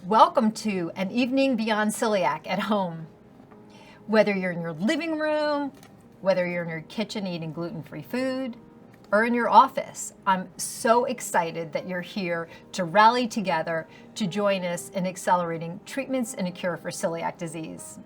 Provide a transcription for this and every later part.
Welcome to an evening beyond celiac at home. Whether you're in your living room, whether you're in your kitchen eating gluten-free food, or in your office, I'm so excited that you're here to rally together to join us in accelerating treatments and a cure for celiac disease.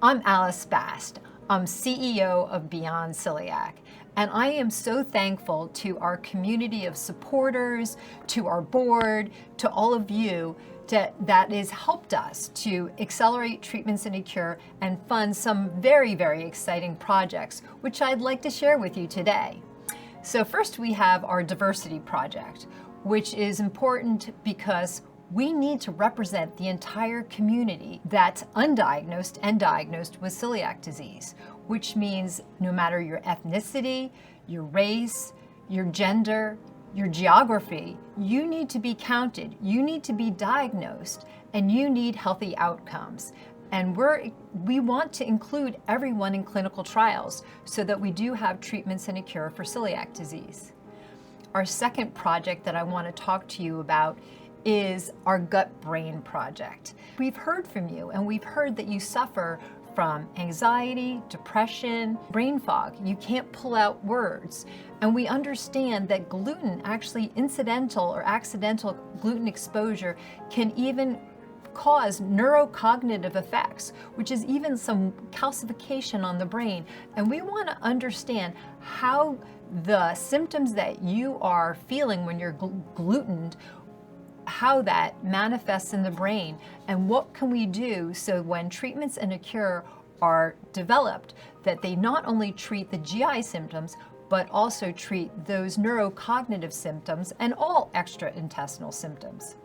I'm Alice Bast. I'm CEO of Beyond Celiac, and I am so thankful to our community of supporters, to our board, to all of you that has helped us to accelerate treatments and a cure and fund some very, very exciting projects, which I'd like to share with you today. So first we have our diversity project, which is important because we need to represent the entire community that's undiagnosed and diagnosed with celiac disease, which means no matter your ethnicity, your race, your gender, your geography, you need to be counted, you need to be diagnosed, and you need healthy outcomes. And we want to include everyone in clinical trials so that we do have treatments and a cure for celiac disease. Our second project that I want to talk to you about is our gut-brain project. We've heard from you, and we've heard that you suffer from anxiety, depression, brain fog. You can't pull out words. And we understand that gluten, actually incidental or accidental gluten exposure, can even cause neurocognitive effects, which is even some calcification on the brain. And we want to understand how the symptoms that you are feeling when you're glutened, how that manifests in the brain, and what can we do so when treatments and a cure are developed, that they not only treat the GI symptoms, but also treat those neurocognitive symptoms and all extraintestinal symptoms.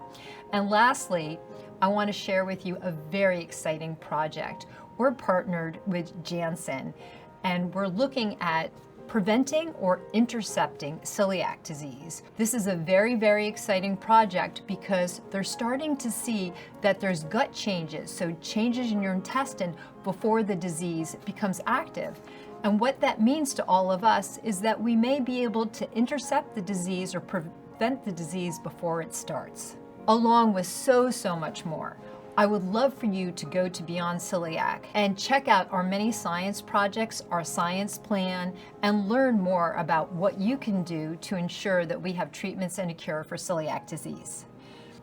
And lastly, I want to share with you a very exciting project. We're partnered with Janssen, and we're looking at preventing or intercepting celiac disease. This is a very, very exciting project because they're starting to see that there's gut changes, so changes in your intestine before the disease becomes active. And what that means to all of us is that we may be able to intercept the disease or prevent the disease before it starts, along with so much more. I would love for you to go to Beyond Celiac and check out our many science projects, our science plan, and learn more about what you can do to ensure that we have treatments and a cure for celiac disease.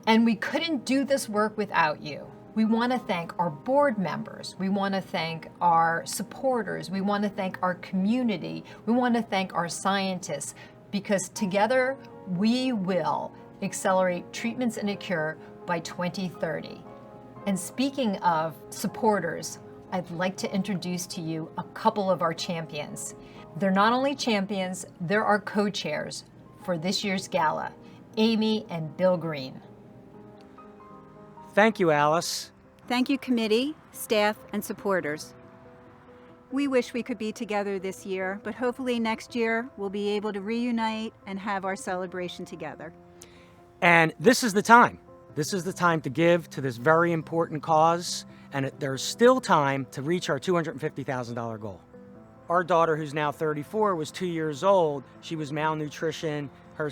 And we couldn't do this work without you. We want to thank our board members. We want to thank our supporters. We want to thank our community. We want to thank our scientists, because together we will accelerate treatments and a cure by 2030. And speaking of supporters, I'd like to introduce to you a couple of our champions. They're not only champions, they're our co-chairs for this year's gala, Amy and Bill Green. Thank you, Alice. Thank you, committee, staff, and supporters. We wish we could be together this year, but hopefully next year we'll be able to reunite and have our celebration together. And this is the time. This is the time to give to this very important cause, and there's still time to reach our $250,000 goal. Our daughter, who's now 34, was 2 years old. She was malnutrition. Her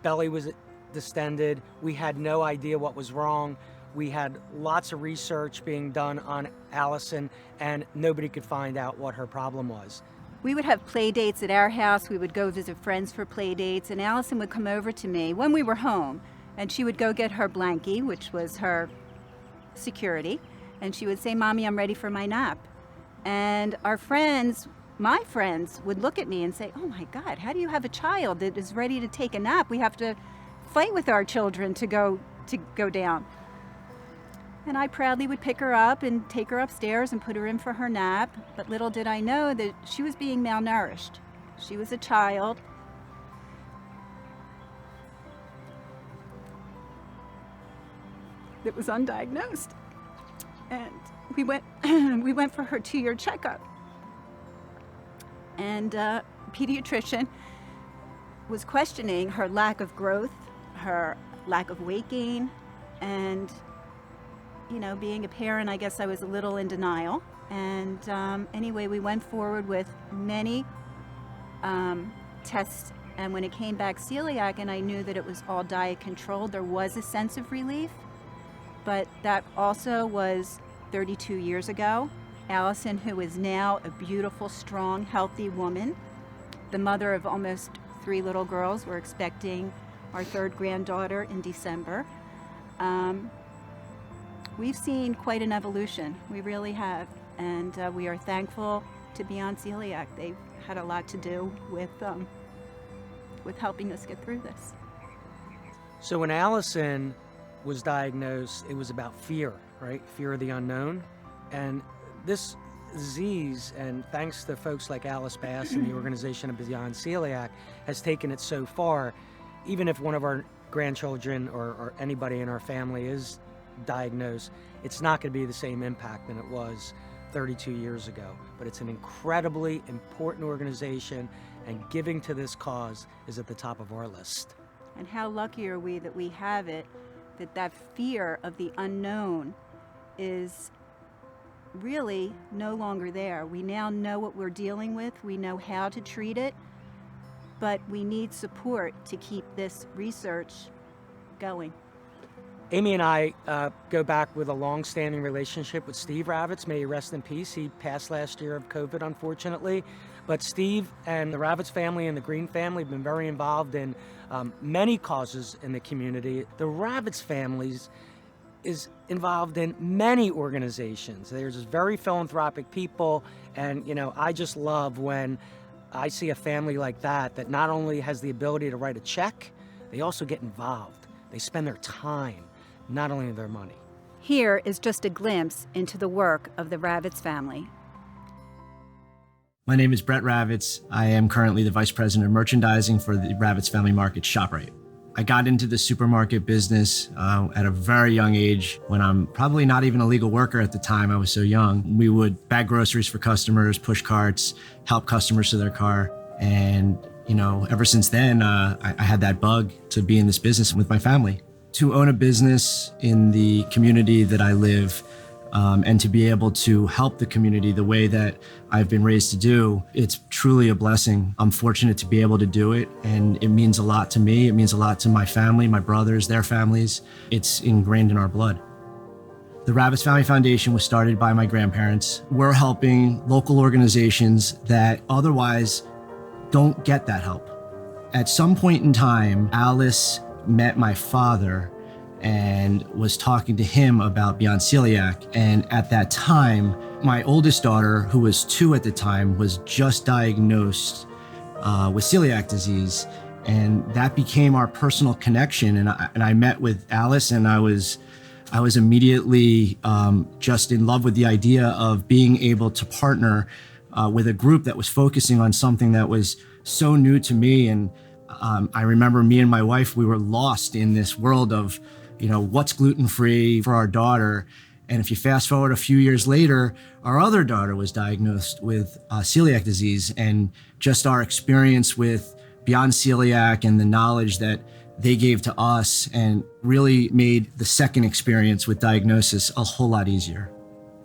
belly was distended. We had no idea what was wrong. We had lots of research being done on Allison, and nobody could find out what her problem was. We would have play dates at our house. We would go visit friends for play dates, and Allison would come over to me when we were home, and she would go get her blankie, which was her security, and she would say, "Mommy, I'm ready for my nap." And our friends, my friends, would look at me and say, "Oh my God, how do you have a child that is ready to take a nap? We have to fight with our children to go down." And I proudly would pick her up and take her upstairs and put her in for her nap. But little did I know that she was being malnourished. She was a child. That was undiagnosed. And we went for her 2-year checkup. And pediatrician was questioning her lack of growth, her lack of weight gain, and being a parent, I guess I was a little in denial. And anyway, we went forward with many tests, and when it came back celiac and I knew that it was all diet controlled, there was a sense of relief. But that also was 32 years ago. Allison, who is now a beautiful, strong, healthy woman, the mother of almost 3 little girls. We're expecting our 3rd granddaughter in December. We've seen quite an evolution. We really have. And we are thankful to Beyond Celiac. They've had a lot to do with helping us get through this. So when Allison was diagnosed, it was about fear, right? Fear of the unknown. And this disease, and thanks to folks like Alice Bass and the organization of Beyond Celiac, has taken it so far. Even if one of our grandchildren or anybody in our family is diagnosed, it's not going to be the same impact than it was 32 years ago. But it's an incredibly important organization, and giving to this cause is at the top of our list. And how lucky are we that we have it, that fear of the unknown is really no longer there. We now know what we're dealing with. We know how to treat it, but we need support to keep this research going. Amy and I go back with a long-standing relationship with Steve Ravitz. May he rest in peace. He passed last year of COVID, unfortunately. But Steve and the Ravitz family and the Green family have been very involved in many causes in the community. The Ravitz families is involved in many organizations. There's very philanthropic people, and I just love when I see a family like that not only has the ability to write a check, they also get involved. They spend their time, not only their money. Here is just a glimpse into the work of the Ravitz family. My name is Brett Ravitz. I am currently the Vice President of Merchandising for the Ravitz Family Market ShopRite. I got into the supermarket business at a very young age when I'm probably not even a legal worker at the time. I was so young. We would bag groceries for customers, push carts, help customers to their car. And, ever since then, I had that bug to be in this business with my family. To own a business in the community that I live, and to be able to help the community the way that I've been raised to do, it's truly a blessing. I'm fortunate to be able to do it, and it means a lot to me. It means a lot to my family, my brothers, their families. It's ingrained in our blood. The Ravitz Family Foundation was started by my grandparents. We're helping local organizations that otherwise don't get that help. At some point in time, Alice met my father and was talking to him about Beyond Celiac. And at that time, my oldest daughter, who was 2 at the time, was just diagnosed with celiac disease. And that became our personal connection. And I met with Alice, and I was immediately just in love with the idea of being able to partner with a group that was focusing on something that was so new to me. And I remember me and my wife, we were lost in this world of, what's gluten-free for our daughter. And if you fast forward a few years later, our other daughter was diagnosed with celiac disease, and just our experience with Beyond Celiac and the knowledge that they gave to us and really made the second experience with diagnosis a whole lot easier.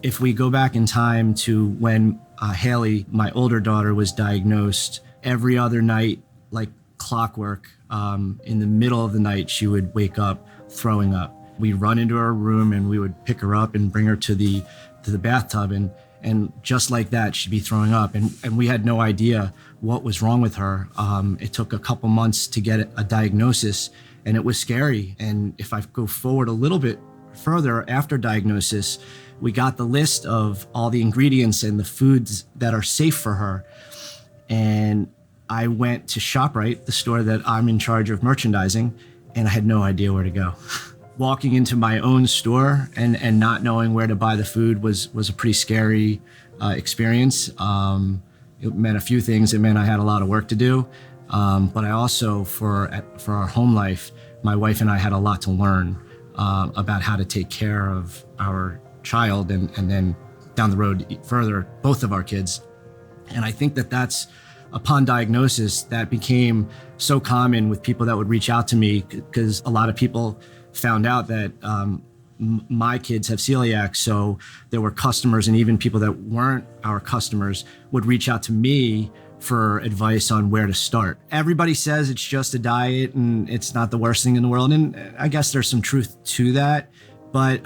If we go back in time to when Haley, my older daughter, was diagnosed every other night, like clockwork. In the middle of the night, she would wake up throwing up. We'd run into her room and we would pick her up and bring her to the bathtub, and just like that, she'd be throwing up. And we had no idea what was wrong with her. It took a couple months to get a diagnosis, and it was scary. And if I go forward a little bit further after diagnosis, we got the list of all the ingredients and the foods that are safe for her. And I went to ShopRite, the store that I'm in charge of merchandising, and I had no idea where to go. Walking into my own store and not knowing where to buy the food was a pretty scary experience. It meant a few things. It meant I had a lot of work to do. But I also, for our home life, my wife and I had a lot to learn about how to take care of our child and then down the road further, both of our kids. And I think that's, upon diagnosis, that became so common with people that would reach out to me, because a lot of people found out that my kids have celiac. So there were customers, and even people that weren't our customers would reach out to me for advice on where to start. Everybody says it's just a diet and it's not the worst thing in the world. And I guess there's some truth to that, but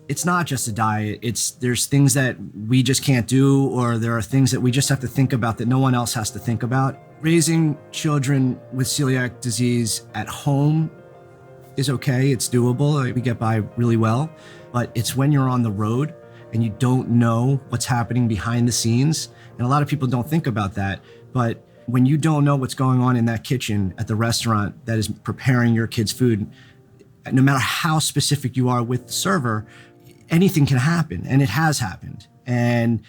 it's not just a diet. There's things that we just can't do, or there are things that we just have to think about that no one else has to think about. Raising children with celiac disease at home is okay. It's doable. We get by really well. But it's when you're on the road and you don't know what's happening behind the scenes. And a lot of people don't think about that. But when you don't know what's going on in that kitchen at the restaurant that is preparing your kids' food, no matter how specific you are with the server, anything can happen, and it has happened. And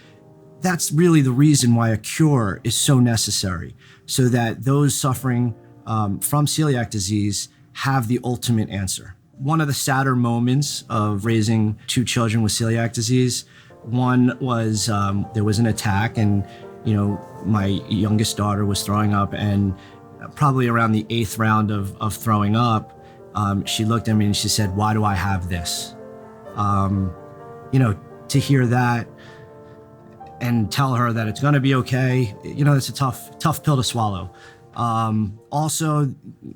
that's really the reason why a cure is so necessary, so that those suffering from celiac disease have the ultimate answer. One of the sadder moments of raising two children with celiac disease, one was there was an attack, and my youngest daughter was throwing up, and probably around the 8th round of throwing up, she looked at me and she said, "Why do I have this?" To hear that and tell her that it's going to be okay, it's a tough pill to swallow. Also,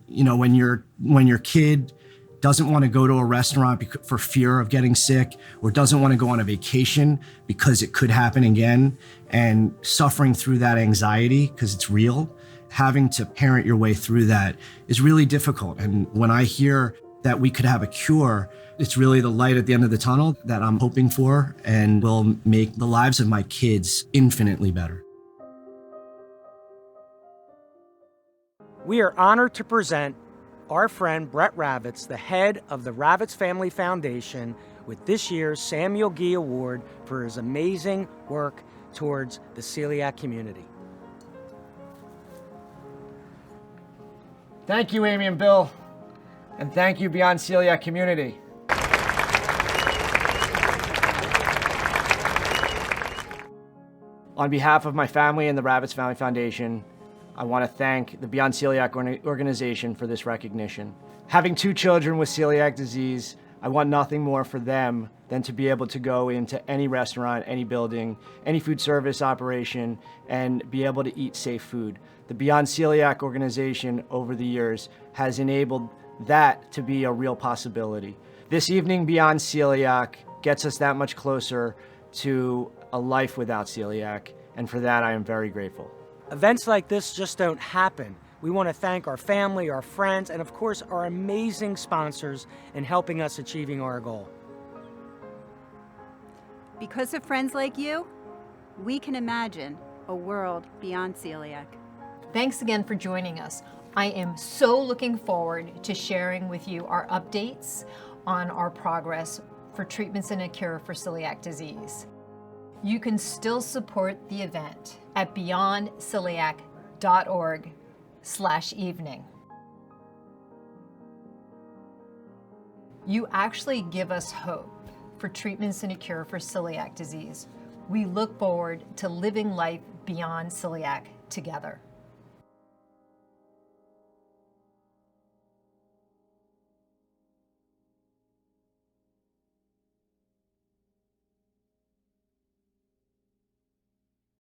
when your kid doesn't want to go to a restaurant for fear of getting sick, or doesn't want to go on a vacation because it could happen again, and suffering through that anxiety because it's real, having to parent your way through that is really difficult. And when I hear that we could have a cure, it's really the light at the end of the tunnel that I'm hoping for, and will make the lives of my kids infinitely better. We are honored to present our friend Brett Ravitz, the head of the Ravitz Family Foundation, with this year's Samuel Gee Award for his amazing work towards the celiac community. Thank you, Amy and Bill. And thank you, Beyond Celiac community. On behalf of my family and the Ravitz Family Foundation, I want to thank the Beyond Celiac organization for this recognition. Having two children with celiac disease, I want nothing more for them than to be able to go into any restaurant, any building, any food service operation, and be able to eat safe food. The Beyond Celiac organization over the years has enabled that to be a real possibility. This evening, Beyond Celiac gets us that much closer to a life without celiac, and for that I am very grateful. Events like this just don't happen. We want to thank our family, our friends, and of course our amazing sponsors in helping us achieving our goal. Because of friends like you, we can imagine a world beyond celiac. Thanks again for joining us. I am so looking forward to sharing with you our updates on our progress for treatments and a cure for celiac disease. You can still support the event at beyondceliac.org/evening. You actually give us hope for treatments and a cure for celiac disease. We look forward to living life beyond celiac together.